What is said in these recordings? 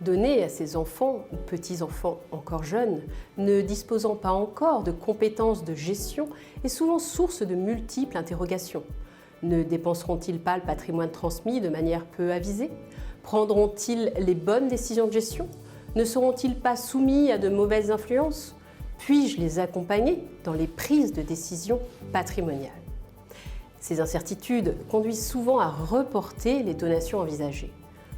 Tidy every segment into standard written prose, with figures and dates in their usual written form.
Donner à ses enfants ou petits-enfants encore jeunes, ne disposant pas encore de compétences de gestion, est souvent source de multiples interrogations. Ne dépenseront-ils pas le patrimoine transmis de manière peu avisée? Prendront-ils les bonnes décisions de gestion? Ne seront-ils pas soumis à de mauvaises influences? Puis-je les accompagner dans les prises de décision patrimoniales? Ces incertitudes conduisent souvent à reporter les donations envisagées.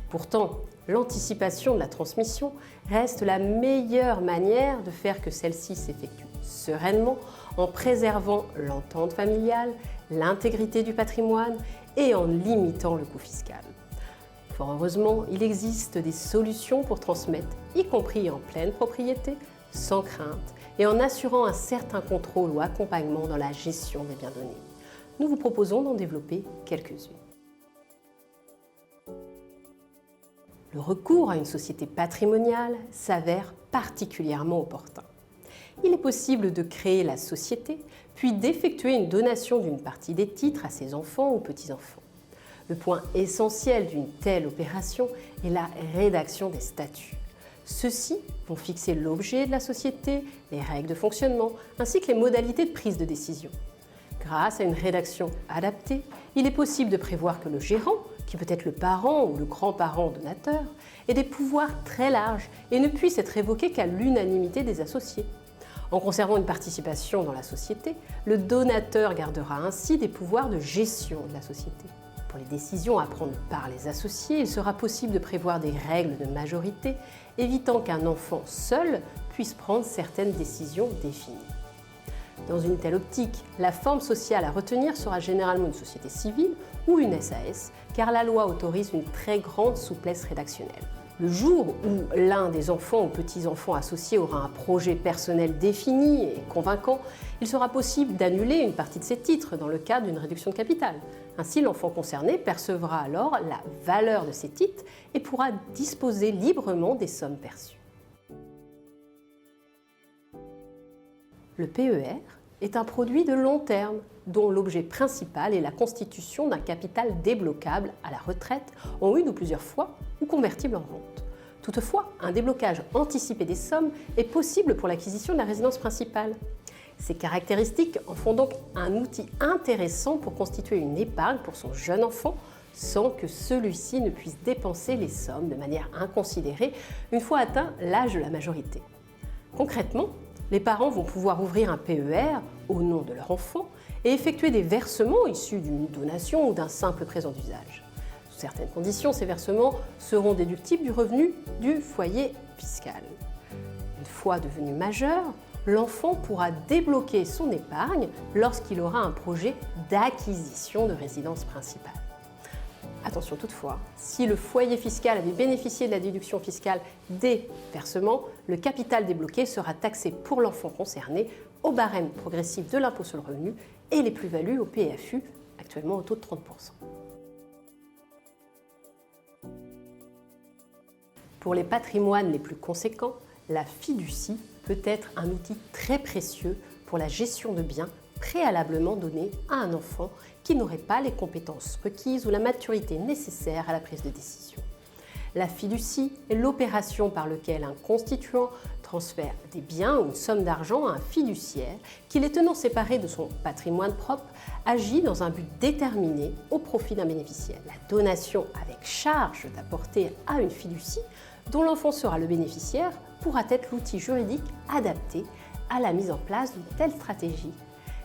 Pourtant, l'anticipation de la transmission reste la meilleure manière de faire que celle-ci s'effectue sereinement en préservant l'entente familiale, l'intégrité du patrimoine et en limitant le coût fiscal. Fort heureusement, il existe des solutions pour transmettre, y compris en pleine propriété, sans crainte et en assurant un certain contrôle ou accompagnement dans la gestion des biens donnés. Nous vous proposons d'en développer quelques-unes. Le recours à une société patrimoniale s'avère particulièrement opportun. Il est possible de créer la société, puis d'effectuer une donation d'une partie des titres à ses enfants ou petits-enfants. Le point essentiel d'une telle opération est la rédaction des statuts. Ceux-ci vont fixer l'objet de la société, les règles de fonctionnement, ainsi que les modalités de prise de décision. Grâce à une rédaction adaptée, il est possible de prévoir que le gérant, qui peut être le parent ou le grand-parent donateur, ait des pouvoirs très larges et ne puisse être révoqué qu'à l'unanimité des associés. En conservant une participation dans la société, le donateur gardera ainsi des pouvoirs de gestion de la société. Pour les décisions à prendre par les associés, il sera possible de prévoir des règles de majorité, évitant qu'un enfant seul puisse prendre certaines décisions définies. Dans une telle optique, la forme sociale à retenir sera généralement une société civile ou une SAS, car la loi autorise une très grande souplesse rédactionnelle. Le jour où l'un des enfants ou petits-enfants associés aura un projet personnel défini et convaincant, il sera possible d'annuler une partie de ses titres dans le cadre d'une réduction de capital. Ainsi, l'enfant concerné percevra alors la valeur de ses titres et pourra disposer librement des sommes perçues. Le PER est un produit de long terme dont l'objet principal est la constitution d'un capital débloquable à la retraite en une ou plusieurs fois ou convertible en rente. Toutefois, un déblocage anticipé des sommes est possible pour l'acquisition de la résidence principale. Ces caractéristiques en font donc un outil intéressant pour constituer une épargne pour son jeune enfant sans que celui-ci ne puisse dépenser les sommes de manière inconsidérée une fois atteint l'âge de la majorité. Concrètement, les parents vont pouvoir ouvrir un PER au nom de leur enfant et effectuer des versements issus d'une donation ou d'un simple présent d'usage. Sous certaines conditions, ces versements seront déductibles du revenu du foyer fiscal. Une fois devenu majeur, l'enfant pourra débloquer son épargne lorsqu'il aura un projet d'acquisition de résidence principale. Attention toutefois, si le foyer fiscal avait bénéficié de la déduction fiscale des versements, le capital débloqué sera taxé pour l'enfant concerné au barème progressif de l'impôt sur le revenu et les plus-values au PFU, actuellement au taux de 30%. Pour les patrimoines les plus conséquents, la fiducie peut être un outil très précieux pour la gestion de biens préalablement donnés à un enfant qui n'aurait pas les compétences requises ou la maturité nécessaire à la prise de décision. La fiducie est l'opération par laquelle un constituant transfère des biens ou une somme d'argent à un fiduciaire qui, les tenant séparés de son patrimoine propre, agit dans un but déterminé au profit d'un bénéficiaire. La donation avec charge d'apporter à une fiducie dont l'enfant sera le bénéficiaire pourra être l'outil juridique adapté à la mise en place d'une telle stratégie.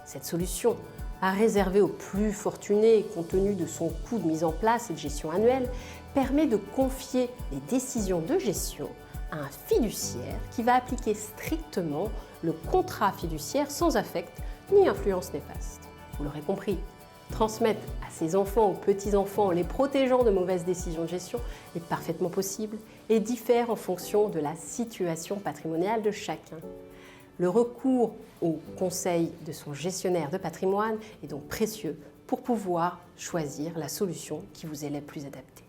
Cette solution, à réserver aux plus fortunés compte tenu de son coût de mise en place et de gestion annuelle, permet de confier les décisions de gestion à un fiduciaire qui va appliquer strictement le contrat fiduciaire sans affect ni influence néfaste. Vous l'aurez compris, transmettre à ses enfants ou petits-enfants en les protégeant de mauvaises décisions de gestion est parfaitement possible et diffère en fonction de la situation patrimoniale de chacun. Le recours au conseil de son gestionnaire de patrimoine est donc précieux pour pouvoir choisir la solution qui vous est la plus adaptée.